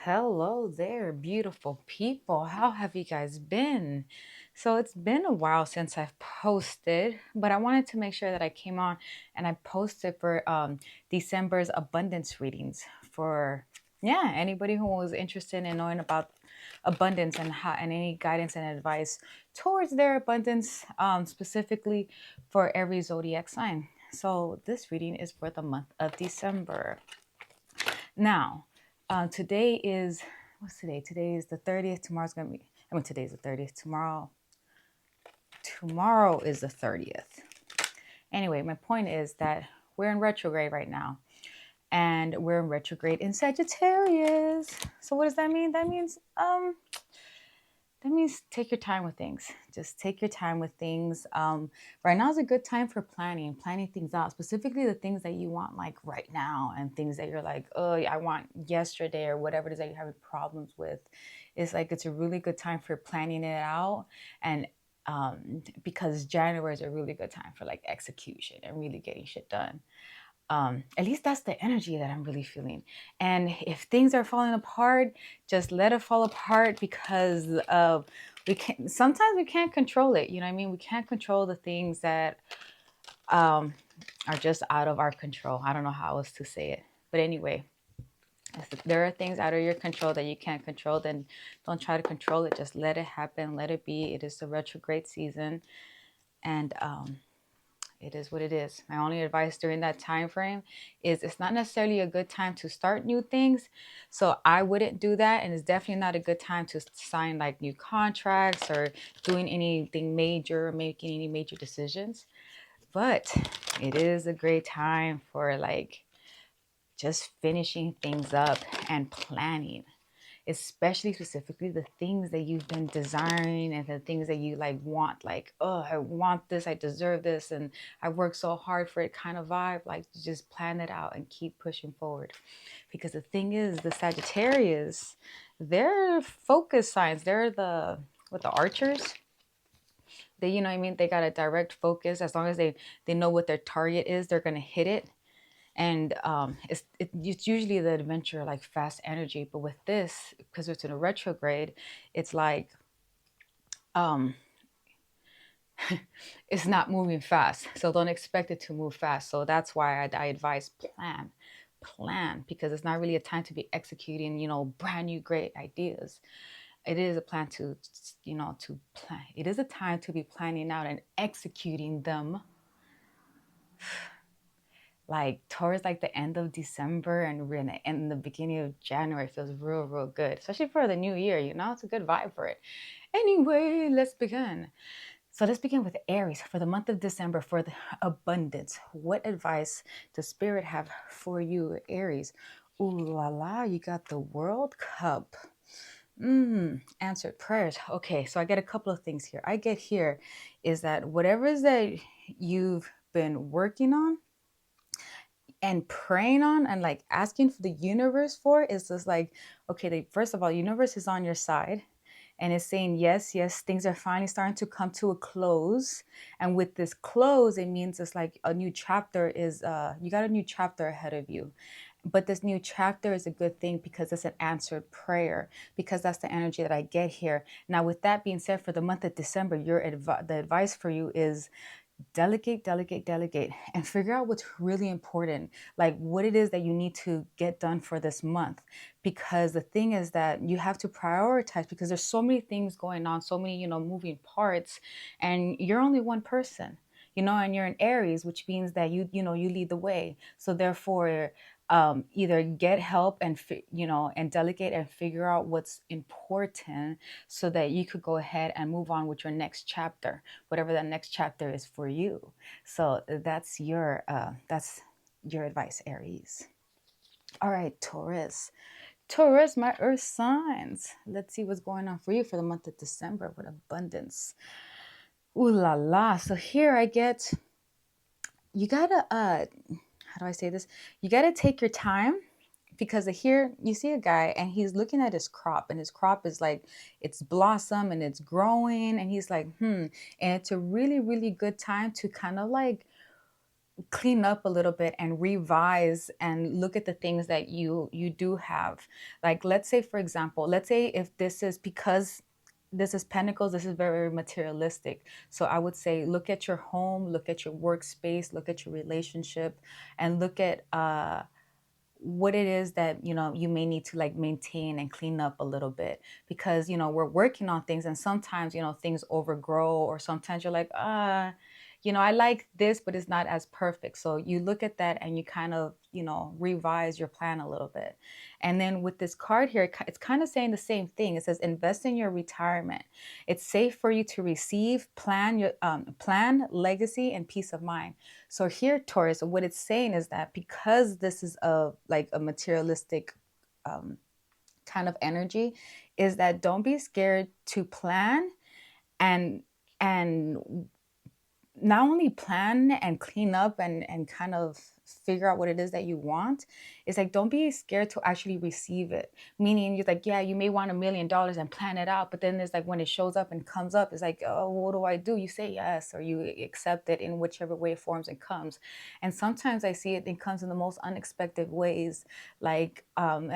Hello there, beautiful people. How have you guys been? So it's been a while since I've posted, but I wanted to make sure that I came on and I posted for December's abundance readings for anybody who was interested in knowing about abundance and how and any guidance and advice towards their abundance, specifically for every zodiac sign. So this reading is for the month of December. Now, today is, what's today? Today is the 30th. Tomorrow's going to be, today's the 30th. Tomorrow is the 30th. Anyway, my point is that we're in retrograde right now. And we're in retrograde in Sagittarius. So what does that mean? That means take your time with things. Just take your time with things. Right now is a good time for planning things out, specifically the things that you want like right now and things that you're like, oh, I want yesterday or whatever it is that you're having problems with. It's a really good time for planning it out. And because January is a really good time for like execution and really getting shit done. At least that's the energy that I'm really feeling. And if things are falling apart, just let it fall apart because sometimes we can't control it. You know what I mean? We can't control the things that are just out of our control. I don't know how else to say it. But anyway, if there are things out of your control that you can't control, then don't try to control it. Just let it happen. Let it be. It is the retrograde season. And it is what it is. My only advice during that time frame is it's not necessarily a good time to start new things. So I wouldn't do that. And it's definitely not a good time to sign like new contracts or doing anything major or making any major decisions. But it is a great time for like just finishing things up and planning, especially specifically the things that you've been desiring and the things that you like want, like, oh, I want this, I deserve this, and I work so hard for it kind of vibe. Like, just plan it out and keep pushing forward. Because the thing is, the Sagittarius, they're focus signs. They're the archers. They, you know what I mean? They got a direct focus. As long as they know what their target is, they're gonna hit it. And it's usually the adventure, like fast energy. But with this, because it's in a retrograde, it's like it's not moving fast. So don't expect it to move fast. So that's why I advise plan, because it's not really a time to be executing, brand new great ideas. It is a plan to plan. It is a time to be planning out and executing them, like towards like the end of December and the beginning of January. Feels real good, especially for the new year. It's a good vibe for it. Anyway, let's begin. So let's begin with Aries for the month of December for the abundance. What advice does Spirit have for you, Aries? Ooh la la, you got the World Cup. Answered prayers. Okay, so I get a couple of things here. I get here is that whatever is that you've been working on and praying on and like asking for the universe for is just like, okay, first of all, universe is on your side and it's saying yes, things are finally starting to come to a close. And with this close, it means it's like a new chapter is you got a new chapter ahead of you. But this new chapter is a good thing because it's an answered prayer, because that's the energy that I get here. Now, with that being said, for the month of December, the advice for you is delegate, and figure out what's really important, like what it is that you need to get done for this month. Because the thing is that you have to prioritize, because there's so many things going on, so many, moving parts, and you're only one person, and you're an Aries, which means that you lead the way. So therefore, either get help and and delegate and figure out what's important so that you could go ahead and move on with your next chapter, whatever that next chapter is for you. So that's your advice, Aries. All right, Taurus, my earth signs. Let's see what's going on for you for the month of December with abundance. Ooh la la. So here I get, you gotta how do I say this? You gotta take your time, because here you see a guy and he's looking at his crop, and his crop is like, it's blossom and it's growing, and he's like, and it's a really good time to kind of like clean up a little bit and revise and look at the things that you do have. Like, let's say, for example, let's say if this is because this is pentacles, this is very materialistic. So I would say look at your home, look at your workspace, look at your relationship, and look at what it is that you may need to like maintain and clean up a little bit, because we're working on things, and sometimes things overgrow, or sometimes you're like, I like this, but it's not as perfect. So you look at that and you kind of revise your plan a little bit. And then with this card here, it's kind of saying the same thing. It says invest in your retirement. It's safe for you to receive, plan your plan, legacy, and peace of mind. So here, Taurus, what it's saying is that because this is a materialistic kind of energy, is that don't be scared to plan and and not only plan and clean up and kind of figure out what it is that you want. It's like, don't be scared to actually receive it. Meaning, you're like, yeah, you may want $1,000,000 and plan it out, but then there's like when it shows up and comes up, it's like, oh, what do I do? You say yes, or you accept it in whichever way, forms it comes. And sometimes I see it comes in the most unexpected ways. Like,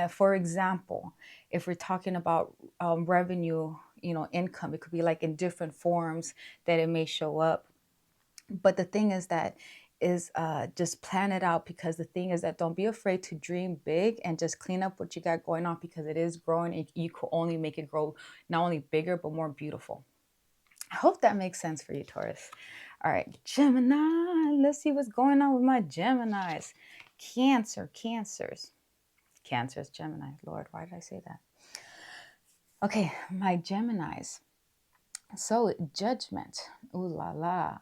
for example, if we're talking about revenue, income, it could be like in different forms that it may show up. But the thing is that is just plan it out, because the thing is that don't be afraid to dream big and just clean up what you got going on, because it is growing and you could only make it grow not only bigger but more beautiful. I hope that makes sense for you, Taurus. All right, Gemini, let's see what's going on with my Geminis. Cancers, Gemini. Lord, why did I say that? Okay, my Geminis. So, judgment. Ooh la la.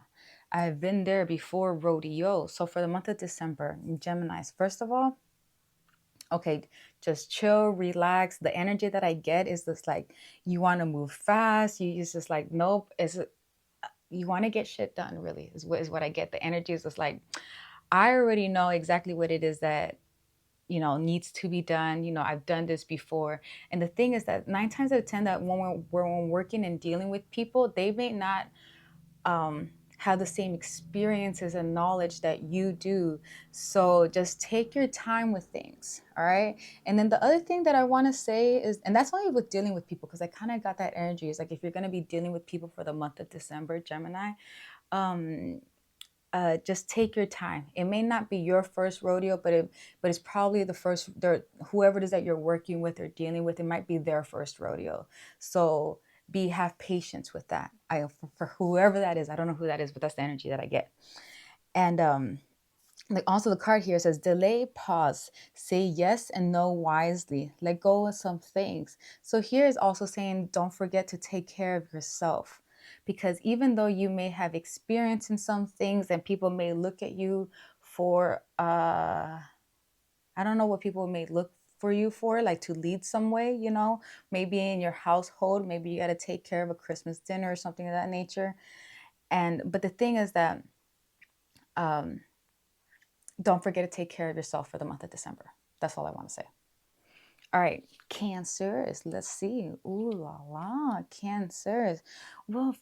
I've been there before, rodeo. So for the month of December, Geminis, first of all, okay, just chill, relax. The energy that I get is just like, you want to move fast. It's just like, nope. You want to get shit done, really, is what I get. The energy is just like, I already know exactly what it is that needs to be done. I've done this before. And the thing is that 9 times out of 10, that when we're working and dealing with people, they may not have the same experiences and knowledge that you do. So just take your time with things. All right. And then the other thing that I want to say is, and that's only with dealing with people, because I kind of got that energy, is like, if you're going to be dealing with people for the month of December, Gemini, just take your time. It may not be your first rodeo, but it's probably the first. Whoever it is that you're working with or dealing with, it might be their first rodeo. So have patience with that. For whoever that is, I don't know who that is, but that's the energy that I get. And like, also the card here says delay, pause, say yes and no wisely, let go of some things. So here is also saying don't forget to take care of yourself, because even though you may have experience in some things and people may look at you for I don't know what people may look for you for, like to lead some way, maybe in your household, maybe you got to take care of a Christmas dinner or something of that nature. But the thing is that don't forget to take care of yourself for the month of December. That's all I want to say. All right, Cancers. Let's see. Ooh la la, Cancers. Well,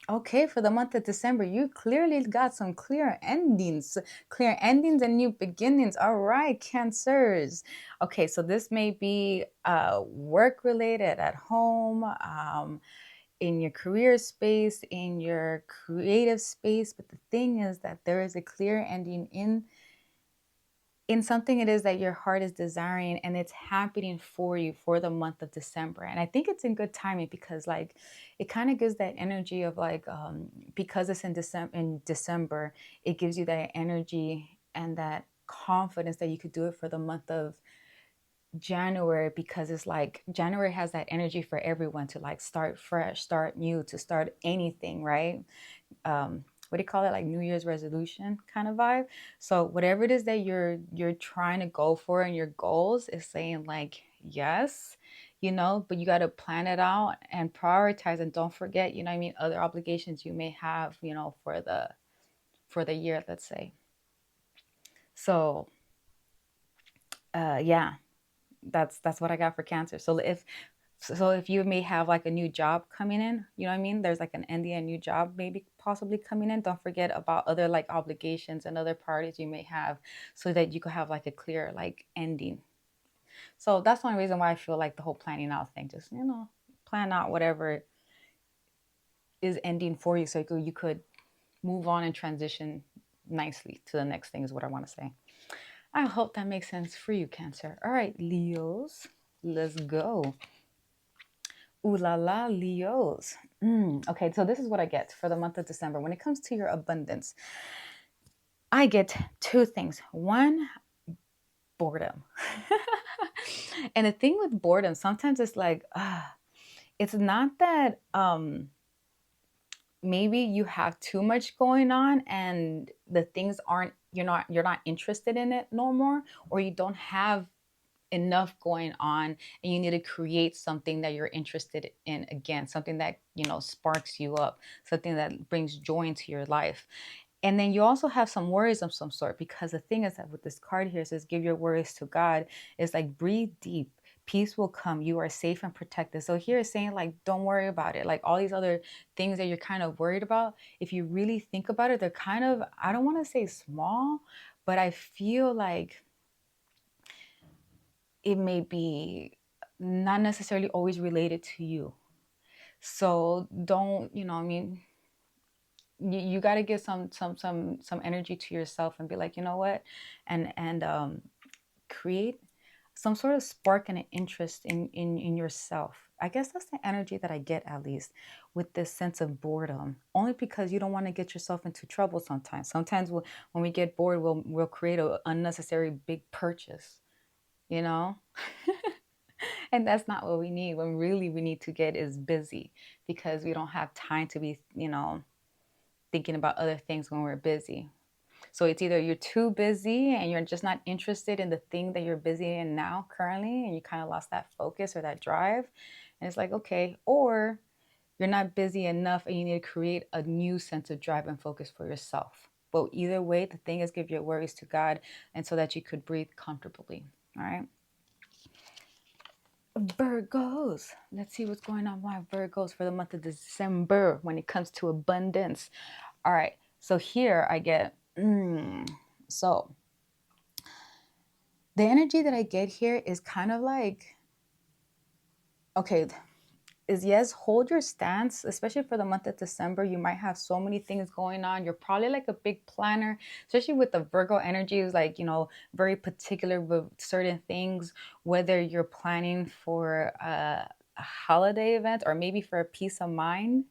okay, for the month of December, you clearly got some clear endings and new beginnings. All right, Cancers. Okay, so this may be work related, at home, in your career space, in your creative space. But the thing is that there is a clear ending in something it is that your heart is desiring, and it's happening for you for the month of December. And I think it's in good timing, because like it kind of gives that energy of like because it's in December, it gives you that energy and that confidence that you could do it for the month of January, because it's like January has that energy for everyone to like start fresh, start new, to start anything, right? What do you call it, like New Year's resolution kind of vibe. So whatever it is that you're trying to go for, and your goals is saying like yes, but you got to plan it out and prioritize, and don't forget, other obligations you may have, for the year, let's say. So yeah, that's what I got for Cancer. So So if you may have like a new job coming in, you know what I mean? There's like an ending, a new job maybe possibly coming in. Don't forget about other like obligations and other parties you may have, so that you could have like a clear like ending. So that's one reason why I feel like the whole planning out thing, just, plan out whatever is ending for you, so you could move on and transition nicely to the next thing, is what I want to say. I hope that makes sense for you, Cancer. All right, Leos, let's go. Ooh la la, Leos. Okay, so this is what I get for the month of December. When it comes to your abundance, I get two things. One, boredom. And the thing with boredom, sometimes it's like, it's not that maybe you have too much going on and the things aren't, you're not interested in it no more, or you don't have enough going on and you need to create something that you're interested in again, something that sparks you up, something that brings joy into your life. And then you also have some worries of some sort, because the thing is that with this card here, it says give your worries to God. It's like, breathe deep, peace will come, you are safe and protected. So here it's saying like, don't worry about it. Like all these other things that you're kind of worried about, if you really think about it, they're kind of, I don't want to say small, but I feel like it may be not necessarily always related to you. So don't, I mean, you got to give some energy to yourself and be like, you know what, and create some sort of spark and an interest in yourself. I guess that's the energy that I get, at least with this sense of boredom, only because you don't want to get yourself into trouble sometimes when we get bored, we'll create an unnecessary big purchase, you know. And that's not what we need. When really we need to get is busy, because we don't have time to be, thinking about other things when we're busy. So it's either you're too busy and you're just not interested in the thing that you're busy in now currently, and you kind of lost that focus or that drive. And it's like, okay, or you're not busy enough and you need to create a new sense of drive and focus for yourself. But either way, the thing is, give your worries to God, and so that you could breathe comfortably. All right. Virgos. Let's see what's going on with my Virgos for the month of December when it comes to abundance. All right. So here I get, so the energy that I get here is kind of like, okay, is yes, hold your stance, especially for the month of December. You might have so many things going on. You're probably like a big planner, especially with the Virgo energy, is like, very particular with certain things, whether you're planning for a holiday event or maybe for a peace of mind,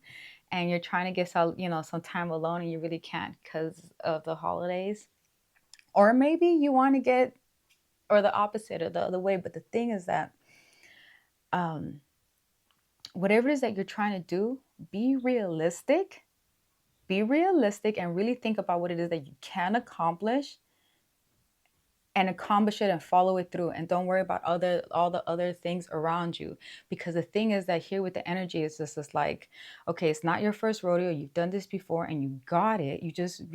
and you're trying to get some time alone and you really can't because of the holidays. Or maybe you want to get, or the opposite, or the other way. But the thing is that, whatever it is that you're trying to do, be realistic. Be realistic and really think about what it is that you can accomplish, and accomplish it and follow it through. And don't worry about all the other things around you. Because the thing is that here with the energy, it's just like, okay, it's not your first rodeo. You've done this before and you got it. You're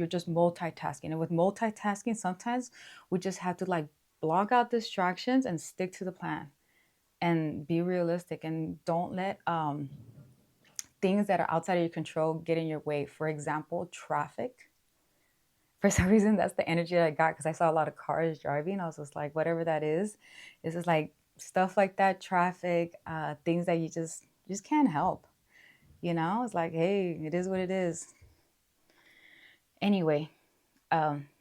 just multitasking. And with multitasking, sometimes we just have to like block out distractions and stick to the plan and be realistic, and don't let things that are outside of your control get in your way. For example, traffic. For some reason, that's the energy that I got, because I saw a lot of cars driving. I was just like, whatever that is, this is like stuff like that, traffic, things that you just can't help. It's like, hey, it is what it is. Anyway,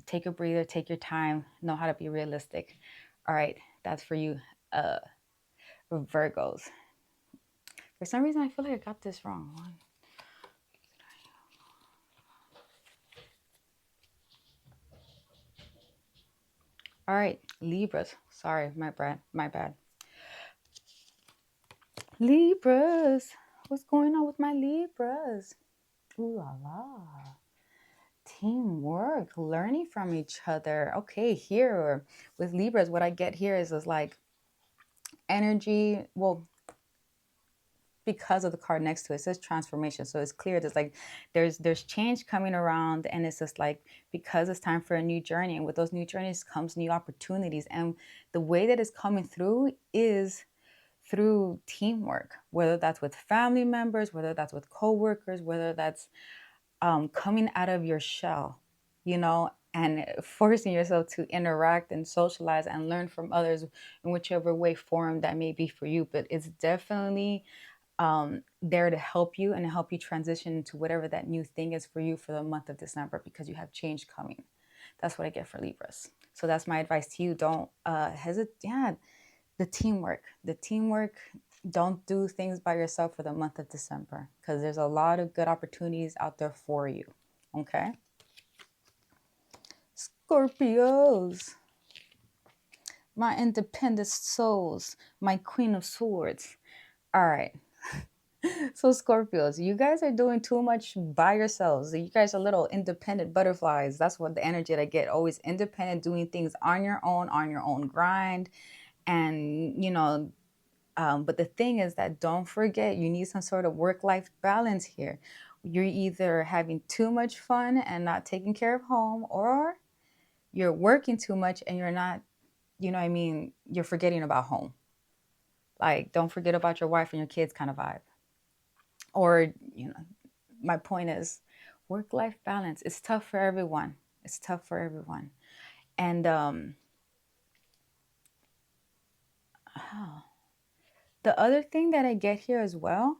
take a breather, take your time, know how to be realistic. All right, that's for you, Virgos. For some reason, I feel like I got this wrong. All right, Libras. Sorry, my bad. Libras. What's going on with my Libras? Ooh la la. Teamwork, learning from each other. Okay, here with Libras, what I get here is like energy. Well, because of the card next to it, it says transformation. So it's clear there's change coming around, and it's just like, because it's time for a new journey. And with those new journeys comes new opportunities. And the way that it's coming through is through teamwork, whether that's with family members, whether that's with coworkers, whether that's coming out of your shell, and forcing yourself to interact and socialize and learn from others in whichever way form that may be for you. But it's definitely there to help you and to help you transition into whatever that new thing is for you for the month of December, because you have change coming. That's what I get for Libras. So that's my advice to you. Don't hesitate. Yeah, the teamwork. Don't do things by yourself for the month of December, because there's a lot of good opportunities out there for you. Okay. Scorpios, my independent souls, my queen of swords. All right. So Scorpios, you guys are doing too much by yourselves. You guys are little independent butterflies. That's what the energy that I get. Always independent, doing things on your own grind. And, but the thing is that don't forget, you need some sort of work-life balance here. You're either having too much fun and not taking care of home, or you're working too much and you're not, you're forgetting about home. Like, don't forget about your wife and your kids kind of vibe. Or, my point is, work-life balance. It's tough for everyone. It's tough for everyone. And the other thing that I get here as well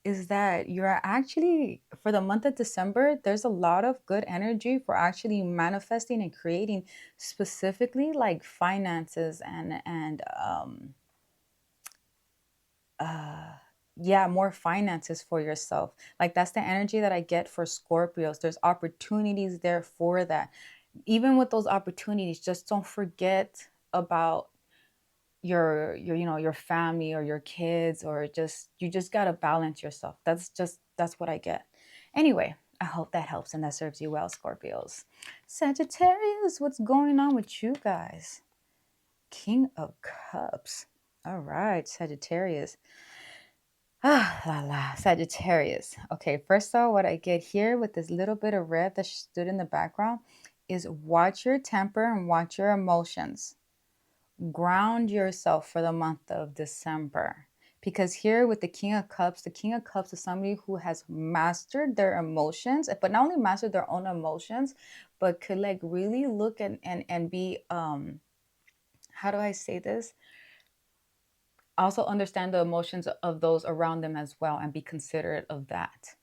is that you're actually, for the month of December, there's a lot of good energy for actually manifesting and creating, specifically like finances and yeah, more finances for yourself. Like, that's the energy that I get for Scorpios. There's opportunities there for that. Even with those opportunities, just don't forget about your family or your kids, or you just got to balance yourself. That's what I get. Anyway, I hope that helps and that serves you well, Scorpios. Sagittarius, what's going on with you guys? King of Cups. All right, Sagittarius. Sagittarius. Okay, first of all, what I get here with this little bit of red that stood in the background is watch your temper and watch your emotions. Ground yourself for the month of December. Because here with the King of Cups is somebody who has mastered their emotions, but not only mastered their own emotions, but could like really look and be, how do I say this? Also understand the emotions of those around them as well and be considerate of that,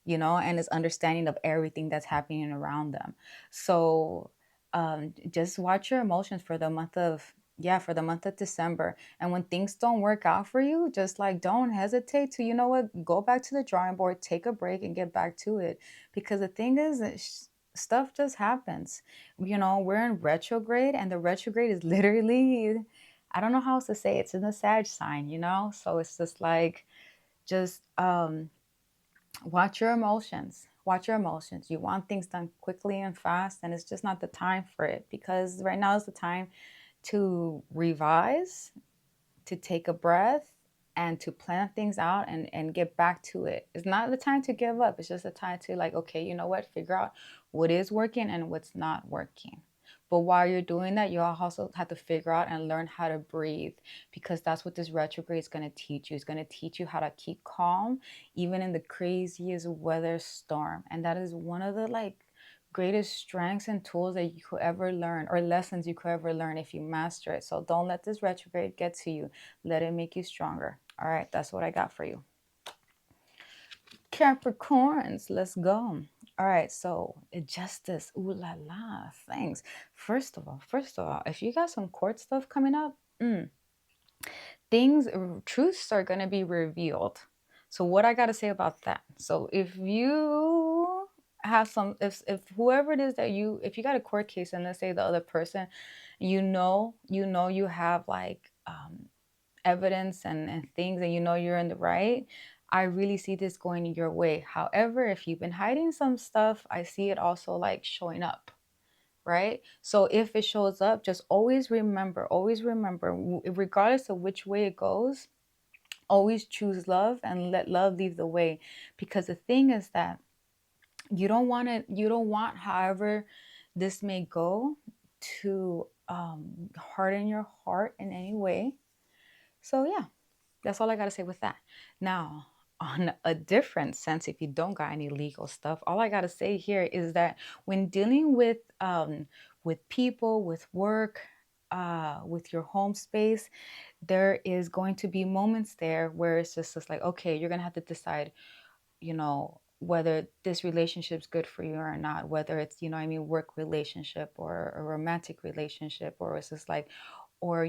and is understanding of everything that's happening around them. So just watch your emotions for the month of December. And when things don't work out for you, just like don't hesitate to, go back to the drawing board, take a break and get back to it. Because the thing is that stuff just happens. We're in retrograde, and the retrograde is literally, I don't know how else to say it. It's in the Sag sign, so it's just like, just watch your emotions. Watch your emotions. You want things done quickly and fast, and it's just not the time for it, because right now is the time to revise, to take a breath, and to plan things out and get back to it. It's not the time to give up. It's just the time to, like, okay, you know what? Figure out what is working and what's not working. But while you're doing that, you also have to figure out and learn how to breathe, because that's what this retrograde is going to teach you. It's going to teach you how to keep calm, even in the craziest weather storm. And that is one of the greatest strengths and tools that you could ever learn, or lessons you could ever learn, if you master it. So don't let this retrograde get to you. Let it make you stronger. All right, that's what I got for you. Capricorns, let's go. All right, so justice, ooh la la, thanks. First of all, if you got some court stuff coming up, truths are gonna be revealed. So what I gotta say about that? So if you have if whoever it is that if you got a court case, and let's say the other person, you have evidence and things, and you're in the right, I really see this going your way. However, if you've been hiding some stuff, I see it also showing up, right? So if it shows up, just always remember, regardless of which way it goes, always choose love and let love lead the way. Because the thing is that you don't want, however this may go, to harden your heart in any way. So yeah, That's all I got to say with that. Now, on a different sense, if you don't got any legal stuff, all I got to say here is that when dealing with people, with work, with your home space, there is going to be moments there where it's just like, okay, you're gonna have to decide, whether this relationship's good for you or not, whether it's, work relationship or a romantic relationship, or it's just like, or,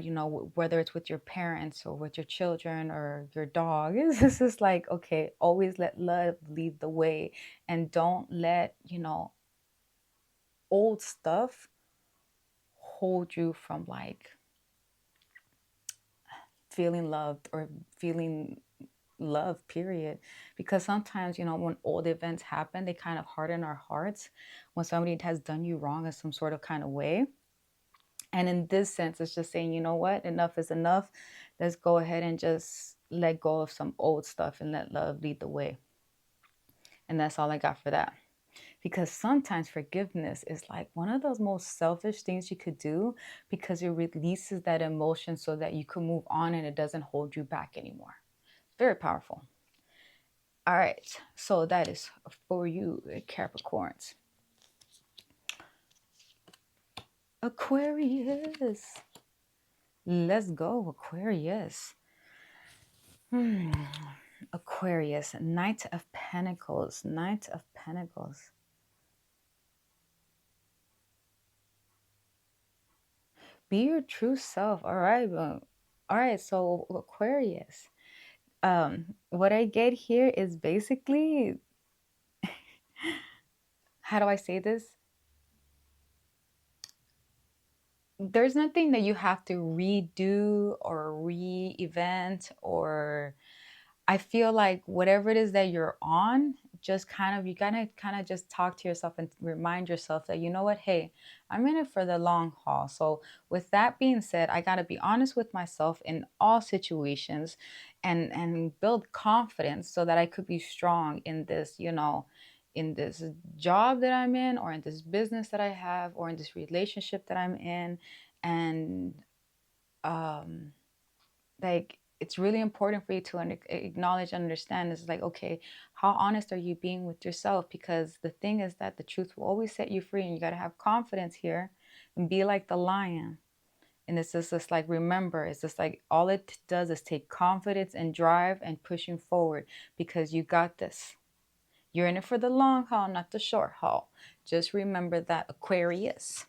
whether it's with your parents or with your children or your dog. It's just like, okay, always let love lead the way, and don't let, old stuff hold you from like feeling loved or feeling love, period. Because sometimes, when old events happen, they kind of harden our hearts when somebody has done you wrong in some sort of kind of way. And in this sense, it's just saying, you know what, enough is enough. Let's go ahead and just let go of some old stuff and let love lead the way. And that's all I got for that. Because sometimes forgiveness is like one of those most selfish things you could do, because it releases that emotion so that you can move on and it doesn't hold you back anymore. Very powerful. All right, so that is for you, Capricorns. Aquarius. Let's go, Aquarius. Aquarius, Knight of Pentacles. Knight of Pentacles. Be your true self. All right. All right, so Aquarius. What I get here is basically, how do I say this? There's nothing that you have to redo or re-event, or I feel like whatever it is that you're on, just kind of, you gotta kind of just talk to yourself and remind yourself that, you know what, hey, I'm in it for the long haul. So with that being said, I gotta be honest with myself in all situations, and build confidence so that I could be strong in this, in this job that I'm in, or in this business that I have, or in this relationship that I'm in. And um like, it's really important for you to acknowledge and understand, is like, okay, how honest are you being with yourself? Because the thing is that the truth will always set you free, and you got to have confidence here and be like the lion. And it's just like, remember, it's just like, all it does is take confidence and drive and pushing forward, because you got this. You're in it for the long haul, not the short haul. Just remember that, Aquarius.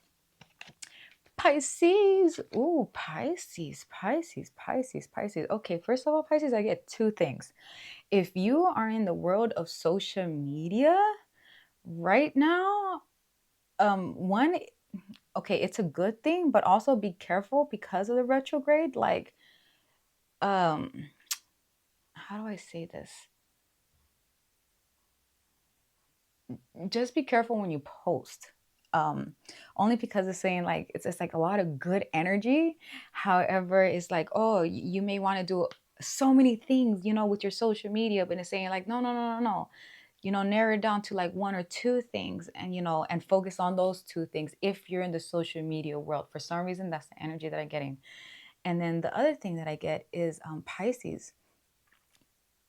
Pisces. Ooh, Pisces, Pisces, Pisces, Pisces. Okay, first of all, Pisces, I get two things. If you are in the world of social media right now, one, okay, it's a good thing, but also be careful because of the retrograde. Like, um, how do I say this? Just be careful when you post. Only because it's saying like, it's like a lot of good energy. However, it's like, oh, you may want to do so many things, with your social media, but it's saying like, no, no, no, no, no. Narrow it down to like one or two things, and and focus on those two things if you're in the social media world. For some reason, that's the energy that I'm getting. And then the other thing that I get is Pisces.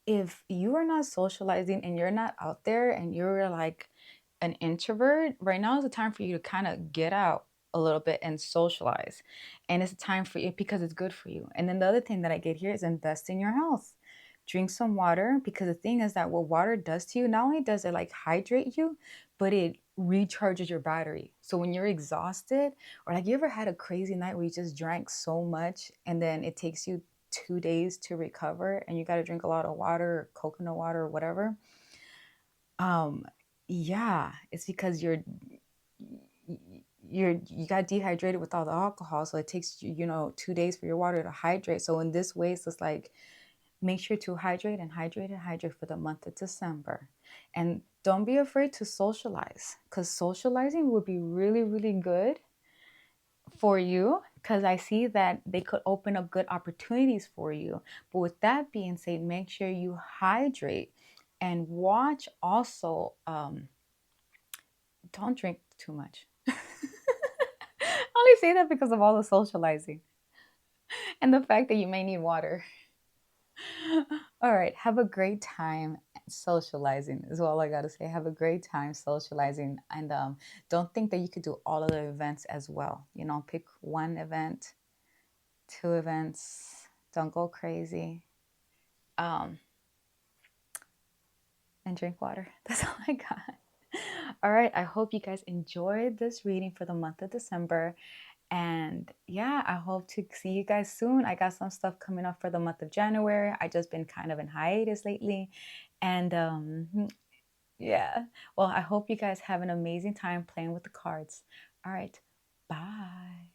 If you are not socializing and you're not out there and you're like an introvert, right now is the time for you to kind of get out a little bit and socialize. And it's a time for you because it's good for you. And then the other thing that I get here is invest in your health. Drink some water, because the thing is that what water does to you, not only does it like hydrate you, but it recharges your battery. So when you're exhausted, or like, you ever had a crazy night where you just drank so much and then it takes you 2 days to recover, and you got to drink a lot of water or coconut water or whatever. um yeah, it's because you got dehydrated with all the alcohol, so it takes you, 2 days for your water to hydrate. So in this way, it's just like, make sure to hydrate and hydrate and hydrate for the month of December. And don't be afraid to socialize, because socializing would be really, really good for you, because I see that they could open up good opportunities for you. But with that being said, make sure you hydrate and watch also. Don't drink too much. I only say that because of all the socializing and the fact that you may need water. All right. Have a great time socializing, is all I got to say. Have a great time socializing. And don't think that you could do all of the events as well. You know, pick one event, two events. Don't go crazy. Um, and drink water. That's all I got. All right. I hope you guys enjoyed this reading for the month of December. And yeah, I hope to see you guys soon. I got some stuff coming up for the month of January. I just been kind of in hiatus lately. And yeah, well, I hope you guys have an amazing time playing with the cards. All right. Bye.